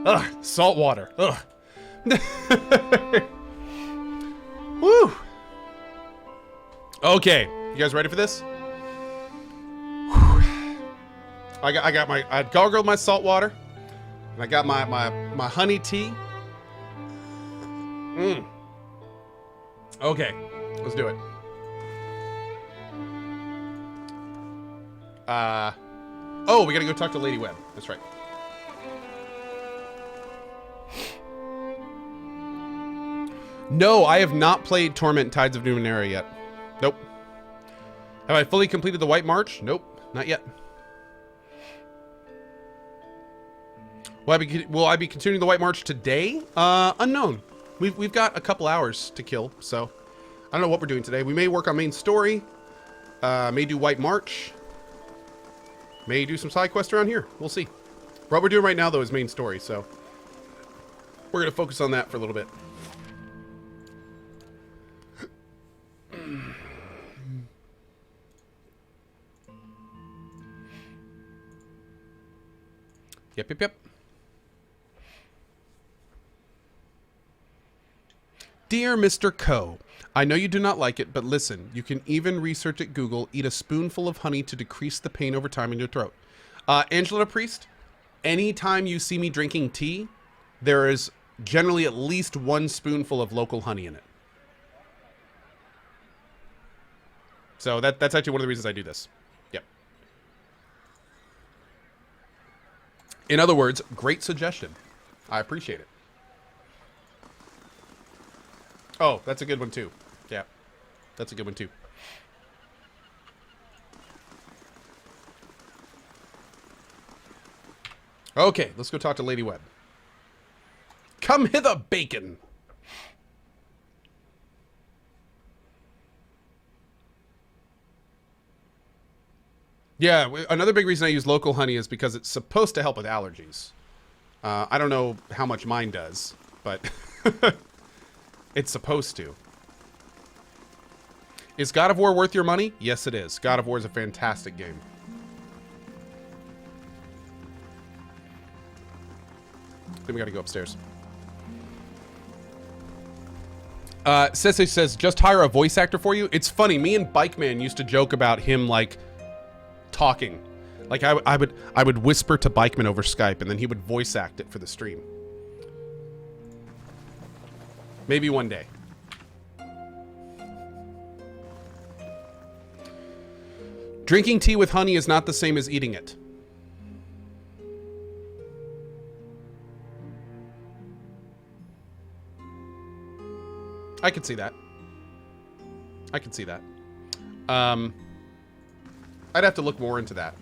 Ugh, salt water. Ugh. Woo. Okay, you guys ready for this? I gargled my salt water, and I got my honey tea. Okay, let's do it. Oh, we gotta go talk to Lady Webb. That's right. No, I have not played Torment Tides of Numenera yet. Nope. Have I fully completed the White March? Nope, not yet. Will I be continuing the White March today? Unknown. We've got a couple hours to kill, so I don't know what we're doing today. We may work on main story. May do White March. May do some side quests around here. We'll see. What we're doing right now, though, is main story, so we're going to focus on that for a little bit. Yep. Dear Mr. Cohh, I know you do not like it, but listen, you can even research at Google, eat a spoonful of honey to decrease the pain over time in your throat. Angela Priest, anytime you see me drinking tea, there is generally at least 1 spoonful of local honey in it. So that's actually one of the reasons I do this. Yep. In other words, great suggestion. I appreciate it. Oh, that's a good one too. Yeah, that's a good one too. Okay, let's go talk to Lady Webb. Come hither, bacon. Yeah, another big reason I use local honey is because it's supposed to help with allergies. I don't know how much mine does, but it's supposed to. Is God of War worth your money? Yes, it is. God of War is a fantastic game. Then we gotta go upstairs. Sese says, just hire a voice actor for you. It's funny, me and Bike Man used to joke about him, like, talking. Like, I would whisper to Bikeman over Skype, and then he would voice act it for the stream. Maybe one day. Drinking tea with honey is not the same as eating it. I could see that. I could see that. I'd have to look more into that.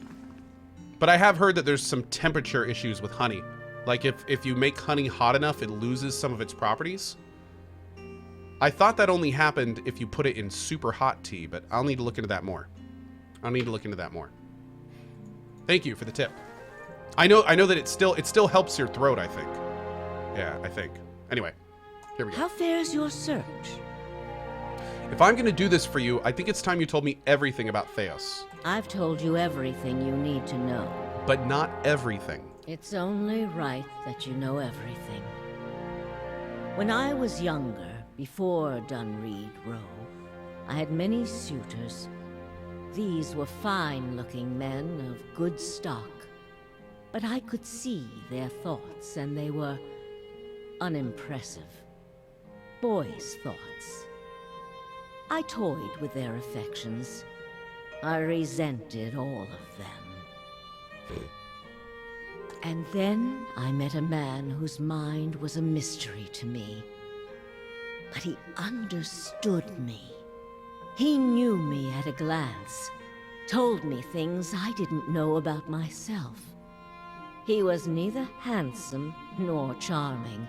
But I have heard that there's some temperature issues with honey. Like if you make honey hot enough, it loses some of its properties. I thought that only happened if you put it in super hot tea, but I'll need to look into that more. Thank you for the tip. I know that it still helps your throat, I think. Yeah, I think. Anyway, here we go. How fares your search? If I'm going to do this for you, I think it's time you told me everything about Thaos. I've told you everything you need to know. But not everything. It's only right that you know everything. When I was younger, before Dunreed Row, I had many suitors. These were fine-looking men of good stock. But I could see their thoughts, and they were unimpressive. Boys' thoughts. I toyed with their affections. I resented all of them. And then I met a man whose mind was a mystery to me. But he understood me. He knew me at a glance, told me things I didn't know about myself. He was neither handsome nor charming,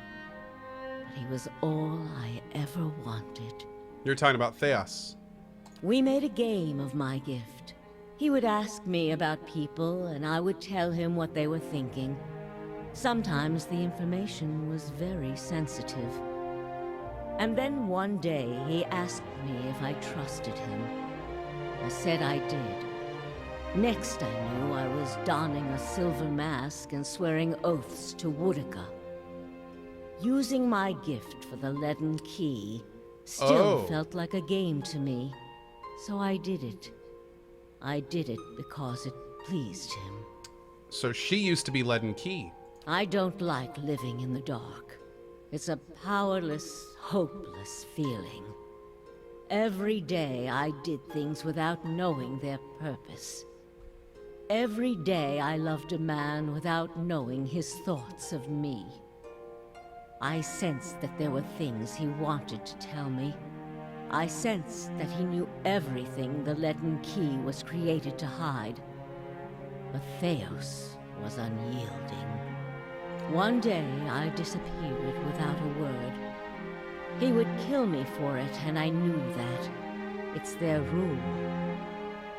but he was all I ever wanted. You're talking about Thaos. We made a game of my gift. He would ask me about people, and I would tell him what they were thinking. Sometimes the information was very sensitive. And then one day, he asked me if I trusted him. I said I did. Next I knew, I was donning a silver mask and swearing oaths to Woodica. Using my gift for the leaden key still Oh. felt like a game to me, so I did it. I did it because it pleased him. So she used to be Leaden Key. I don't like living in the dark. It's a powerless, hopeless feeling. Every day I did things without knowing their purpose. Every day I loved a man without knowing his thoughts of me. I sensed that there were things he wanted to tell me. I sensed that he knew everything the leaden key was created to hide. But Thaos was unyielding. One day I disappeared without a word. He would kill me for it, and I knew that. It's their rule.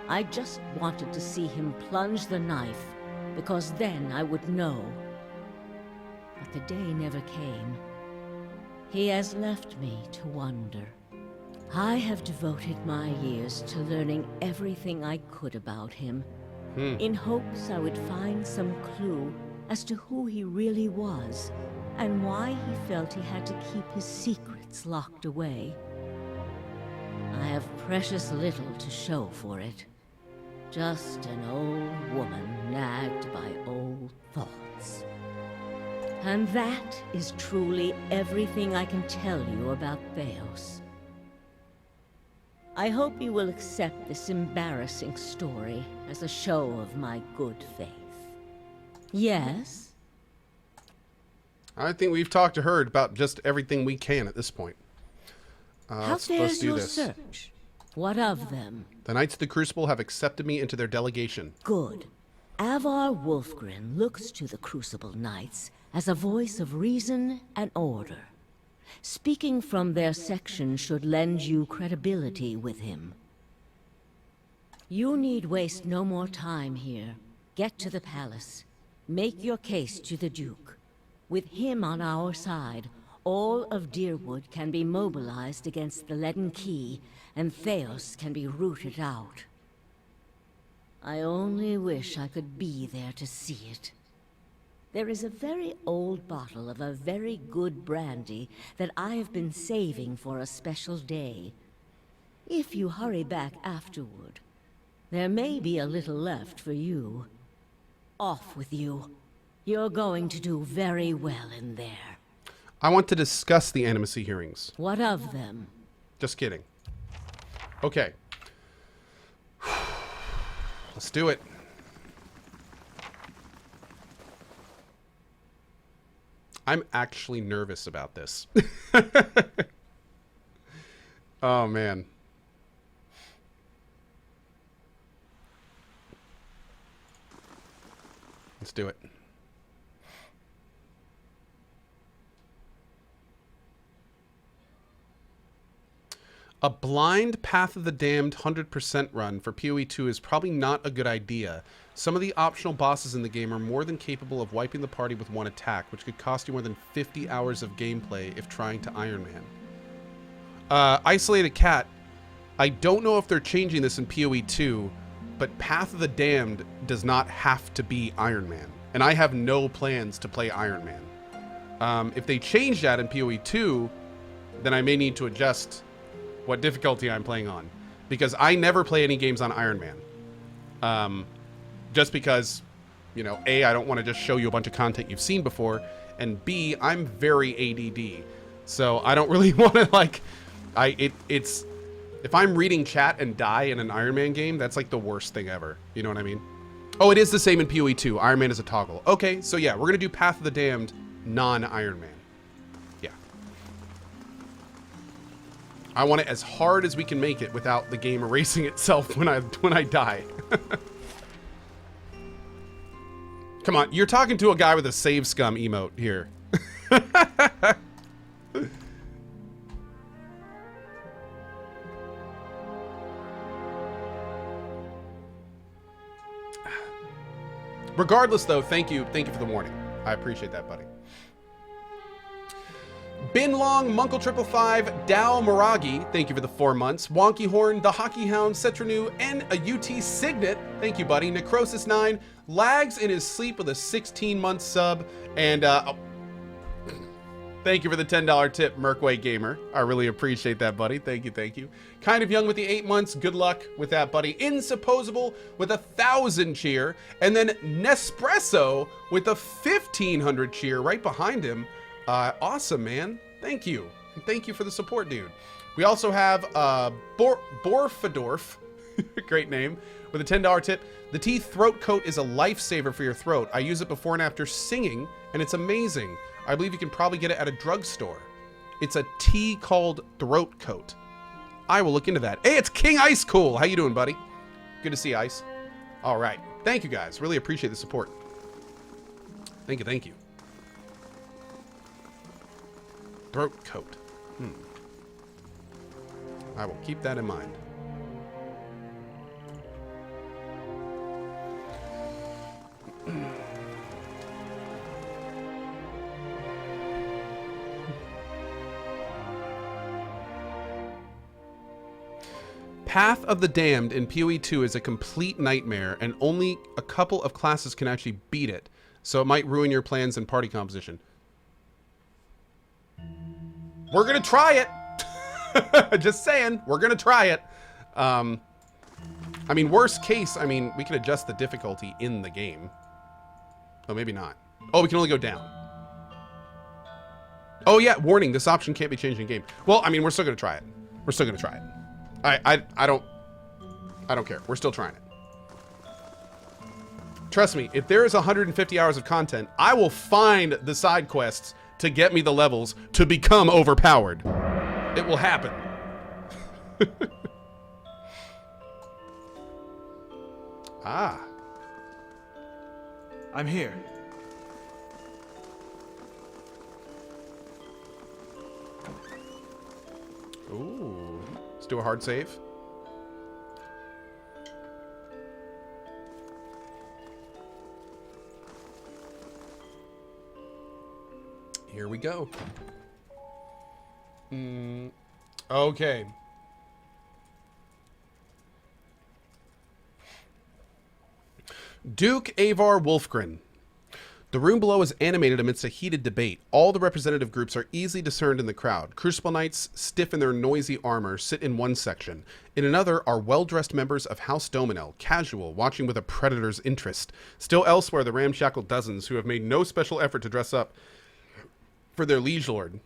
I just wanted to see him plunge the knife, because then I would know. But the day never came. He has left me to wonder. I have devoted my years to learning everything I could about him, in hopes I would find some clue as to who he really was, and why he felt he had to keep his secrets locked away. I have precious little to show for it. Just an old woman nagged by old thoughts. And that is truly everything I can tell you about Thaos. I hope you will accept this embarrassing story as a show of my good faith. Yes? I think we've talked to her about just everything we can at this point. How Let's fares do your this. search? What of them? The Knights of the Crucible have accepted me into their delegation. Good. Avar Wolfgren looks to the Crucible Knights as a voice of reason and order. Speaking from their section should lend you credibility with him. You need waste no more time here. Get to the palace. Make your case to the Duke. With him on our side, all of Deerwood can be mobilized against the leaden key, and Thaos can be rooted out. I only wish I could be there to see it. There is a very old bottle of a very good brandy that I have been saving for a special day. If you hurry back afterward, there may be a little left for you. Off with you. You're going to do very well in there. I want to discuss the animacy hearings. What of them? Just kidding. Okay. Let's do it. I'm actually nervous about this. Oh, man. Let's do it. A blind Path of the Damned 100% run for PoE 2 is probably not a good idea. Some of the optional bosses in the game are more than capable of wiping the party with one attack, which could cost you more than 50 hours of gameplay if trying to Iron Man. Isolated Cat, I don't know if they're changing this in PoE 2, but Path of the Damned does not have to be Iron Man, and I have no plans to play Iron Man. If they change that in PoE 2, then I may need to adjust what difficulty I'm playing on, because I never play any games on Iron Man. Just because, you know, A, I don't want to just show you a bunch of content you've seen before, and B, I'm very ADD. So I don't really want to, like, it's, if I'm reading chat and die in an Iron Man game, that's like the worst thing ever. You know what I mean? Oh, it is the same in PoE 2. Iron Man is a toggle. Okay, so yeah, we're going to do Path of the Damned, non-Iron Man. Yeah. I want it as hard as we can make it without the game erasing itself when I die. Come on, you're talking to a guy with a save scum emote here. Regardless, though, thank you for the warning. I appreciate that, buddy. Bin Long, Munkle 555, Dow Miragi, thank you for the 4 months. Wonky Horn, The Hockey Hound, Cetranu, and a UT Signet, thank you, buddy. Necrosis 9, Lags in his sleep with a 16-month sub, and Thank you for the $10 tip, Merkway Gamer. I really appreciate that, buddy. Thank you, thank you. Kind of Young with the 8 months. Good luck with that, buddy. Insupposable with 1,000 cheer. And then Nespresso with a 1,500 cheer right behind him. Awesome, man. Thank you. And thank you for the support, dude. We also have Borfadorf. Great name. With a $10 tip. The tea throat coat is a lifesaver for your throat. I use it before and after singing, and it's amazing. I believe you can probably get it at a drugstore. It's a tea called throat coat. I will look into that. Hey, it's King Ice Cool. How you doing, buddy? Good to see Ice. All right. Thank you, guys. Really appreciate the support. Thank you, thank you. Throat coat. I will keep that in mind. Path of the Damned in PoE 2 is a complete nightmare, and only a couple of classes can actually beat it, so it might ruin your plans and party composition. We're gonna try it! Just saying, we're gonna try it. I mean, worst case, I mean, we can adjust the difficulty in the game. Oh, maybe not. Oh, we can only go down. Oh yeah, warning, this option can't be changed in game. Well, I mean, we're still gonna try it. We're still gonna try it. I don't care. We're still trying it. Trust me, if there is 150 hours of content, I will find the side quests to get me the levels to become overpowered. It will happen. Ah. I'm here. Ooh. Let's do a hard save. Here we go. Okay. Duke Avar Wolfgren. The room below is animated amidst a heated debate. All the representative groups are easily discerned in the crowd. Crucible Knights, stiff in their noisy armor, sit in one section. In another are well-dressed members of House Dominel, casual, watching with a predator's interest. Still elsewhere, the ramshackle dozens who have made no special effort to dress up for their liege lord.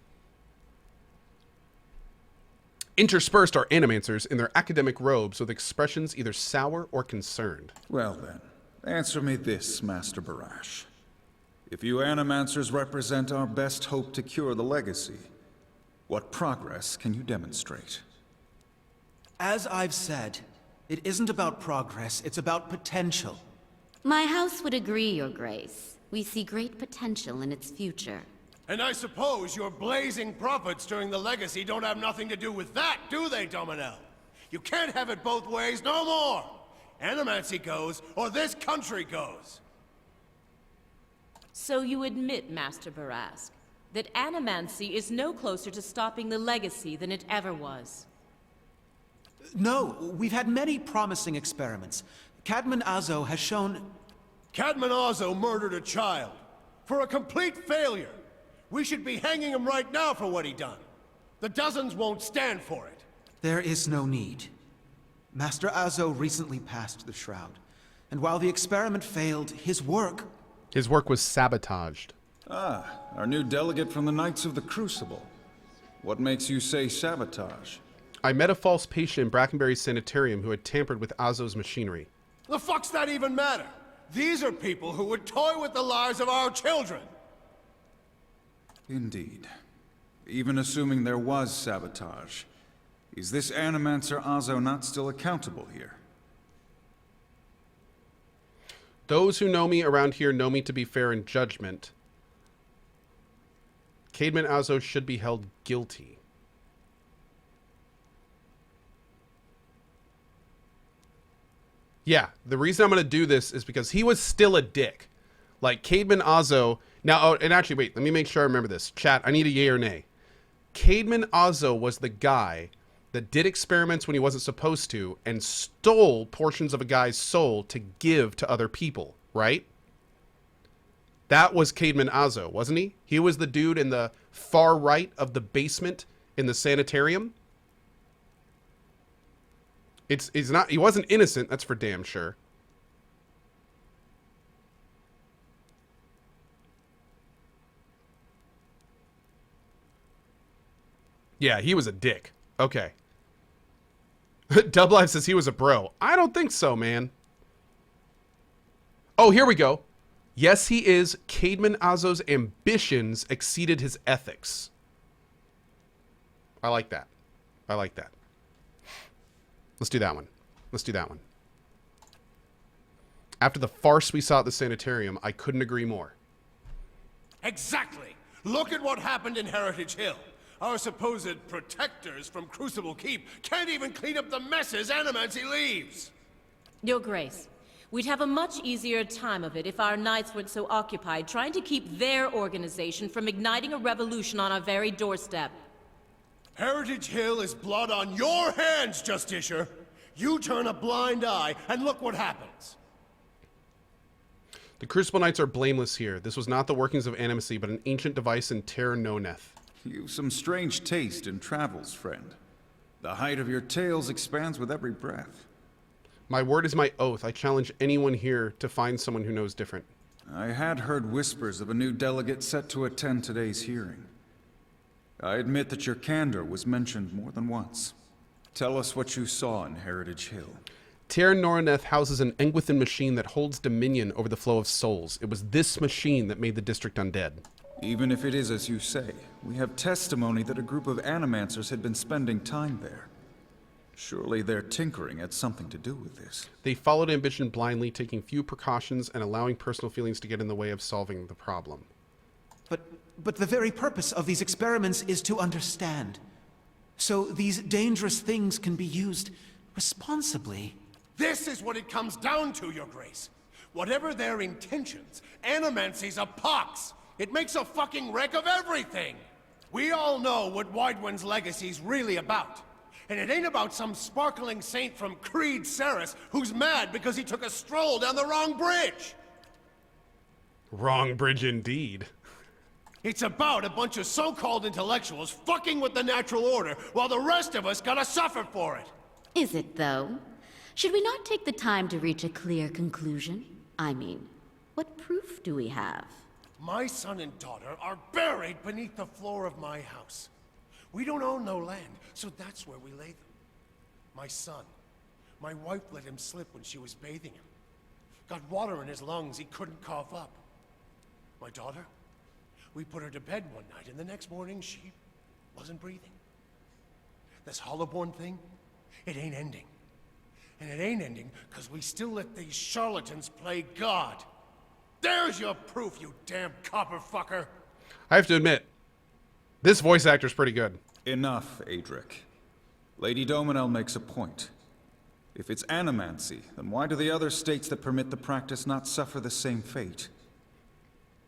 Interspersed are animancers in their academic robes with expressions either sour or concerned. Well then, answer me this, Master Barash. If you animancers represent our best hope to cure the legacy, what progress can you demonstrate? As I've said, it isn't about progress, it's about potential. My house would agree, Your Grace. We see great potential in its future. And I suppose your blazing profits during the legacy don't have nothing to do with that, do they, Dominel? You can't have it both ways no more! Animancy goes, or this country goes! So you admit, Master Barask, that animancy is no closer to stopping the legacy than it ever was? No, we've had many promising experiments. Cadman Azo has shown... Cadman Azo murdered a child. For a complete failure. We should be hanging him right now for what he done. The dozens won't stand for it. There is no need. Master Azo recently passed the Shroud. And while the experiment failed, his work was sabotaged. Ah, our new delegate from the Knights of the Crucible. What makes you say sabotage? I met a false patient in Brackenberry's sanitarium who had tampered with Azo's machinery. The fuck's that even matter? These are people who would toy with the lives of our children. Indeed. Even assuming there was sabotage, is this Animancer Azo not still accountable here? Those who know me around here know me to be fair in judgment. Cadman Azo should be held guilty. Yeah, the reason I'm going to do this is because he was still a dick. Like, Cadman Azo... Now, oh, and actually, wait, let me make sure I remember this. Chat, I need a yay or nay. Cadman Azo was the guy that did experiments when he wasn't supposed to and stole portions of a guy's soul to give to other people, right? That was Caedmon Azo, wasn't he? He was the dude in the far right of the basement in the sanitarium. He's not, he wasn't innocent, that's for damn sure. Yeah, he was a dick. Okay. Dub Life says he was a bro. I don't think so, man. Oh, here we go. Yes, he is. Caedmon Azo's ambitions exceeded his ethics. I like that. I like that. Let's do that one. Let's do that one. After the farce we saw at the sanitarium, I couldn't agree more. Exactly. Look at what happened in Heritage Hill. Our supposed protectors from Crucible Keep can't even clean up the messes Animancy leaves. Your Grace, we'd have a much easier time of it if our knights weren't so occupied trying to keep their organization from igniting a revolution on our very doorstep. Heritage Hill is blood on your hands, Justiciar. You turn a blind eye, and look what happens. The Crucible Knights are blameless here. This was not the workings of animacy, but an ancient device in Ter Noneth. You've some strange taste in travels, friend. The height of your tales expands with every breath. My word is my oath. I challenge anyone here to find someone who knows different. I had heard whispers of a new delegate set to attend today's hearing. I admit that your candor was mentioned more than once. Tell us what you saw in Heritage Hill. Ter Noneth houses an Engwithan machine that holds dominion over the flow of souls. It was this machine that made the district undead. Even if it is as you say, we have testimony that a group of animancers had been spending time there. Surely their tinkering had something to do with this. They followed ambition blindly, taking few precautions and allowing personal feelings to get in the way of solving the problem. But the very purpose of these experiments is to understand. So these dangerous things can be used responsibly. This is what it comes down to, Your Grace. Whatever their intentions, Animancy's a pox. It makes a fucking wreck of everything. We all know what Widewind's legacy's really about. And it ain't about some sparkling saint from Creed Ceres who's mad because he took a stroll down the wrong bridge. Wrong bridge indeed. It's about a bunch of so-called intellectuals fucking with the natural order while the rest of us gotta suffer for it. Is it, though? Should we not take the time to reach a clear conclusion? I mean, what proof do we have? My son and daughter are buried beneath the floor of my house. We don't own no land, so that's where we lay them. My son. My wife let him slip when she was bathing him. Got water in his lungs, he couldn't cough up. My daughter? We put her to bed one night, and the next morning she wasn't breathing. This Hollowborn thing, it ain't ending. And it ain't ending because we still let these charlatans play God. There's your proof, you damn copper fucker! I have to admit, this voice actor's pretty good. Enough, Adric. Lady Dominel makes a point. If it's animancy, then why do the other states that permit the practice not suffer the same fate?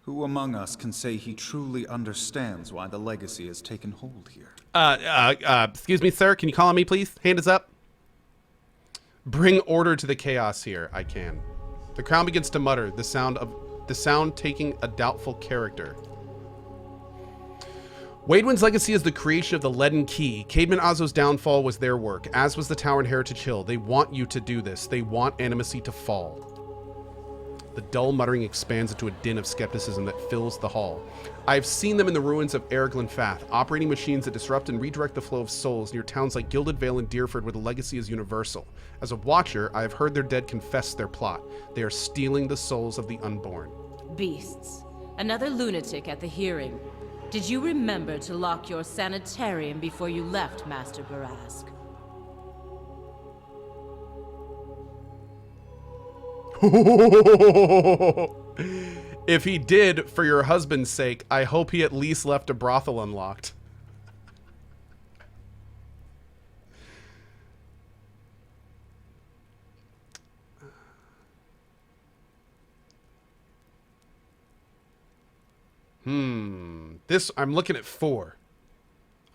Who among us can say he truly understands why the legacy has taken hold here? Excuse me, sir. Can you call on me, please? Hand is up. Bring order to the chaos here. I can. The crown begins to mutter, the sound taking a doubtful character. Widewind's legacy is the creation of the Leaden Key. Caedmon Azo's downfall was their work, as was the tower in Heritage Hill. They want you to do this. They want animacy to fall. The dull muttering expands into a din of skepticism that fills the hall. I've seen them in the ruins of Ereglan Fath, operating machines that disrupt and redirect the flow of souls near towns like Gilded Vale and Deerford, where the legacy is universal. As a watcher, I have heard their dead confess their plot. They are stealing the souls of the unborn. Beasts. Another lunatic at the hearing. Did you remember to lock your sanitarium before you left, Master Barask? If he did, for your husband's sake, I hope he at least left a brothel unlocked. This, I'm looking at 4.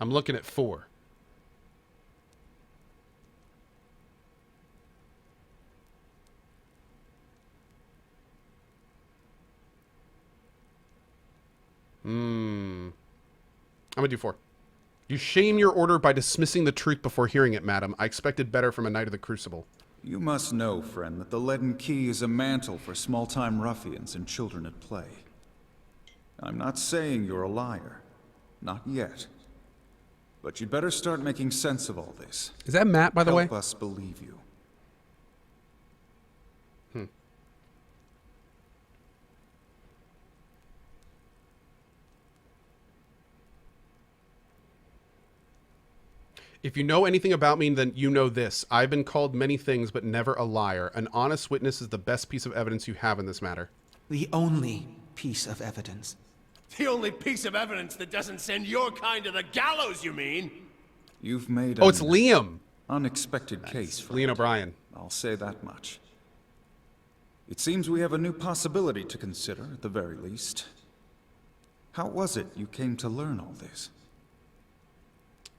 I'm looking at 4. I'm gonna do 4. You shame your order by dismissing the truth before hearing it, madam. I expected better from a Knight of the Crucible. You must know, friend, that the leaden key is a mantle for small-time ruffians and children at play. I'm not saying you're a liar. Not yet. But you'd better start making sense of all this. Is that Matt, by the way? Help us believe you. If you know anything about me, then you know this. I've been called many things, but never a liar. An honest witness is the best piece of evidence you have in this matter. The only piece of evidence. The only piece of evidence that doesn't send your kind to the gallows, you mean? You've made Oh, it's Liam. Unexpected case, friend. Liam O'Brien. I'll say that much. It seems we have a new possibility to consider, at the very least. How was it you came to learn all this?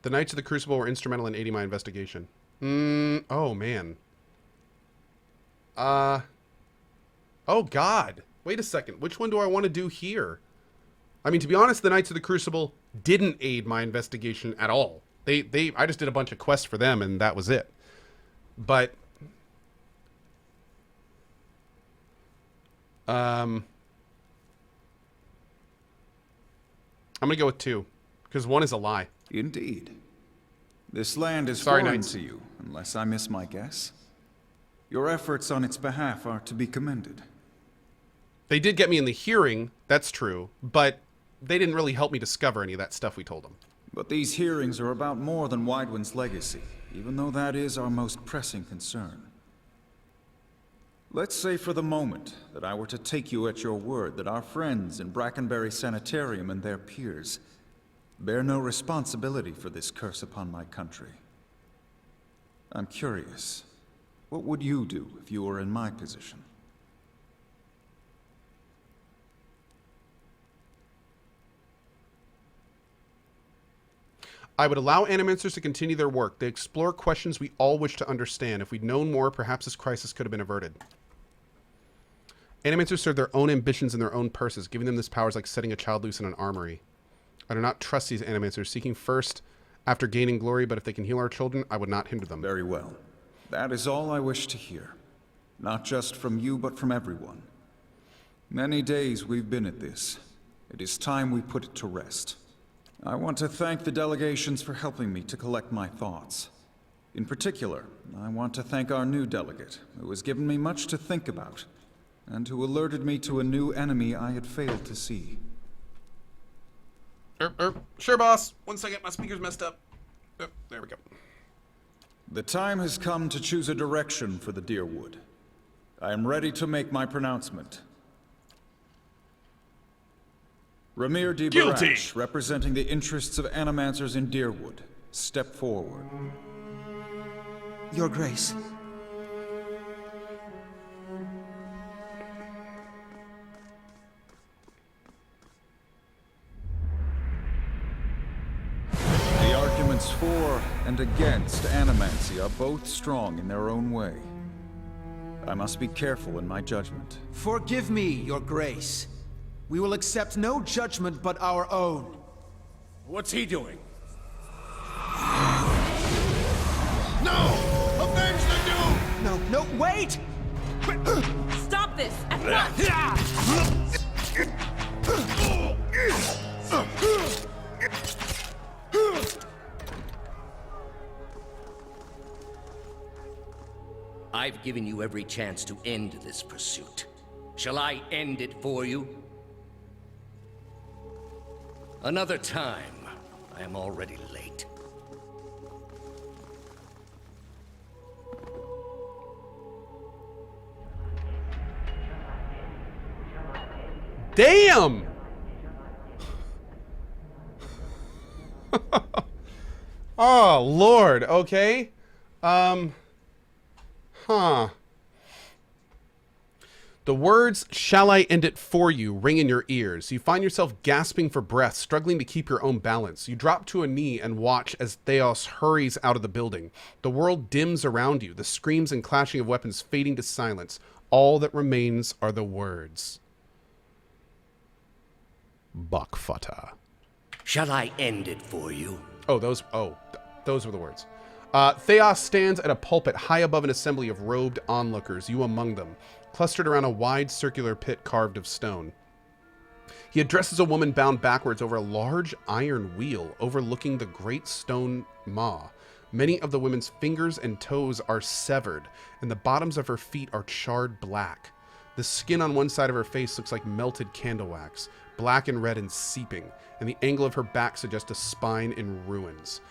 The Knights of the Crucible were instrumental in aiding my investigation. Oh, man. Oh, God. Wait a second. Which one do I want to do here? I mean, to be honest, the Knights of the Crucible didn't aid my investigation at all. I just did a bunch of quests for them, and that was it. But... I'm going to go with 2, because 1 is a lie. Indeed. This land is Sorry, foreign Knights. to you, unless I miss my guess. Your efforts on its behalf are to be commended. They did get me in the hearing, that's true, but they didn't really help me discover any of that stuff we told them. But these hearings are about more than Widewind's legacy, even though that is our most pressing concern. Let's say for the moment that I were to take you at your word that our friends in Brackenbury Sanitarium and their peers bear no responsibility for this curse upon my country. I'm curious, what would you do if you were in my position? I would allow animancers to continue their work. They explore questions we all wish to understand. If we'd known more, perhaps this crisis could have been averted. Animancers serve their own ambitions in their own purses. Giving them this power is like setting a child loose in an armory. I do not trust these animancers, seeking first after gaining glory, but if they can heal our children, I would not hinder them. Very well. That is all I wish to hear. Not just from you, but from everyone. Many days we've been at this. It is time we put it to rest. I want to thank the delegations for helping me to collect my thoughts. In particular, I want to thank our new delegate, who has given me much to think about, and who alerted me to a new enemy I had failed to see. Sure, boss. 1 second, my speaker's messed up. Oh, there we go. The time has come to choose a direction for the Deerwood. I am ready to make my pronouncement. Ramir de Guilty! Barash, representing the interests of animancers in Deerwood, step forward. Your Grace. The arguments for and against animancy are both strong in their own way. I must be careful in my judgment. Forgive me, Your Grace. We will accept no judgment but our own. What's he doing? No! Avenge the doom! No, wait! Stop this at once! I've given you every chance to end this pursuit. Shall I end it for you? Another time. I am already late. Damn! Oh, Lord. Okay. The words, "Shall I end it for you," ring in your ears. You find yourself gasping for breath, struggling to keep your own balance. You drop to a knee and watch as Thaos hurries out of the building. The world dims around you, the screams and clashing of weapons fading to silence. All that remains are the words. Bakfata. Shall I end it for you? Those were the words. Thaos stands at a pulpit high above an assembly of robed onlookers, you among them, clustered around a wide circular pit carved of stone. He addresses a woman bound backwards over a large iron wheel overlooking the great stone maw. Many of the woman's fingers and toes are severed, and the bottoms of her feet are charred black. The skin on one side of her face looks like melted candle wax, black and red and seeping, and the angle of her back suggests a spine in ruins.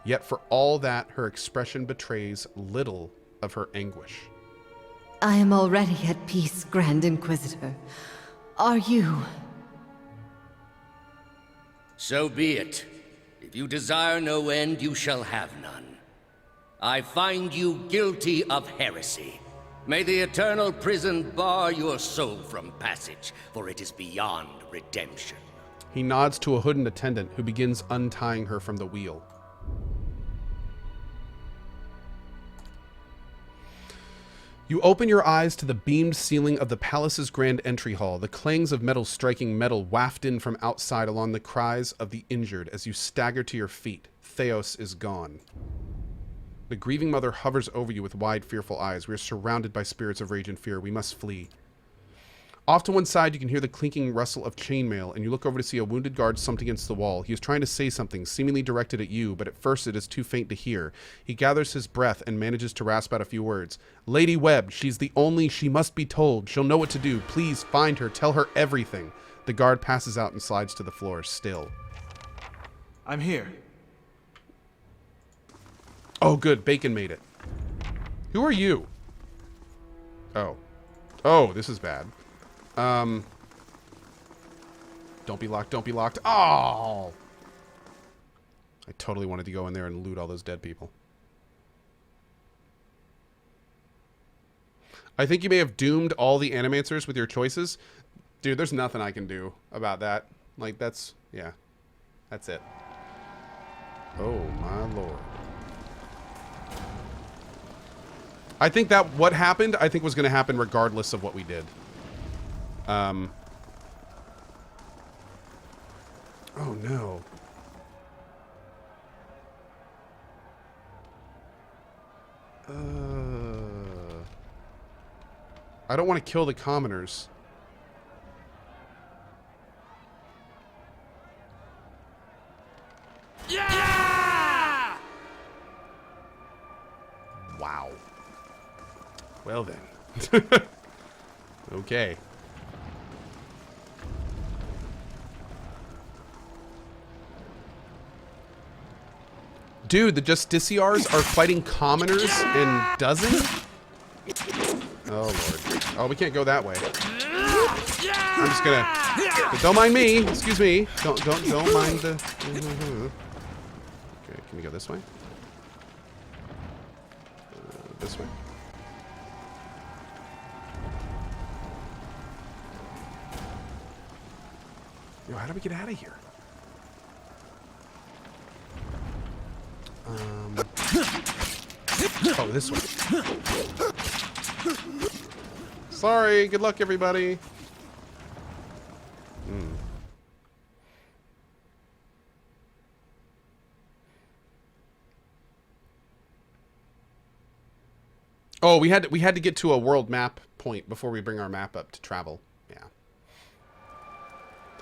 Yet for all that, her expression betrays little of her anguish. I am already at peace, Grand Inquisitor. Are you? So be it. If you desire no end, you shall have none. I find you guilty of heresy. May the eternal prison bar your soul from passage, for it is beyond redemption. He nods to a hooded attendant who begins untying her from the wheel. You open your eyes to the beamed ceiling of the palace's grand entry hall, the clangs of metal striking metal waft in from outside along the cries of the injured as you stagger to your feet. Thaos is gone. The grieving mother hovers over you with wide, fearful eyes. We are surrounded by spirits of rage and fear. We must flee. Off to one side, you can hear the clinking rustle of chainmail, and you look over to see a wounded guard slumped against the wall. He is trying to say something, seemingly directed at you, but at first it is too faint to hear. He gathers his breath and manages to rasp out a few words. Lady Webb, she's the only, she must be told. She'll know what to do. Please find her. Tell her everything. The guard passes out and slides to the floor, still. I'm here. Oh, good. Bacon made it. Who are you? Oh. Oh, this is bad. Don't be locked. Don't be locked. Oh! I totally wanted to go in there and loot all those dead people. I think you may have doomed all the animancers with your choices. Dude, there's nothing I can do about that. Like, that's... yeah. That's it. Oh, my lord. I think that what happened, I think was going to happen regardless of what we did. Oh, no. I don't want to kill the commoners. Yeah! Wow. Well then. Okay. Dude, the Justiciars are fighting commoners in dozens? Oh, Lord. Oh, we can't go that way. I'm just gonna... Don't mind me. Excuse me. Don't mind the... Okay, can we go this way? This way? Yo, how do we get out of here? Oh, this way. Sorry. Good luck, everybody. Oh, we had to get to a world map point before we bring our map up to travel. Yeah.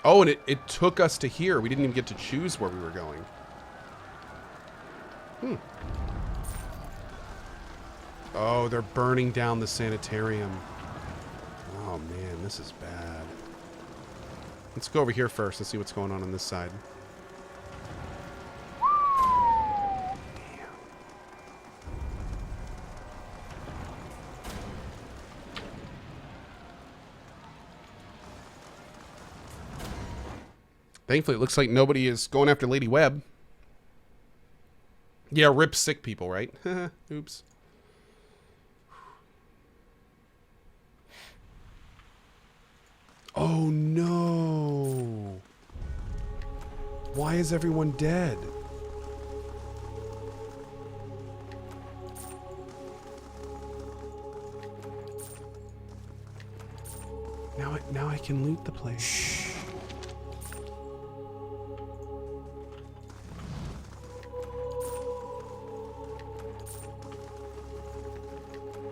Oh, and it took us to here. We didn't even get to choose where we were going. Oh, they're burning down the sanitarium. Oh, man, this is bad. Let's go over here first and see what's going on this side. Thankfully, it looks like nobody is going after Lady Webb. Yeah, rip sick people, right? Oops. Oh, no. Why is everyone dead? Now I can loot the place.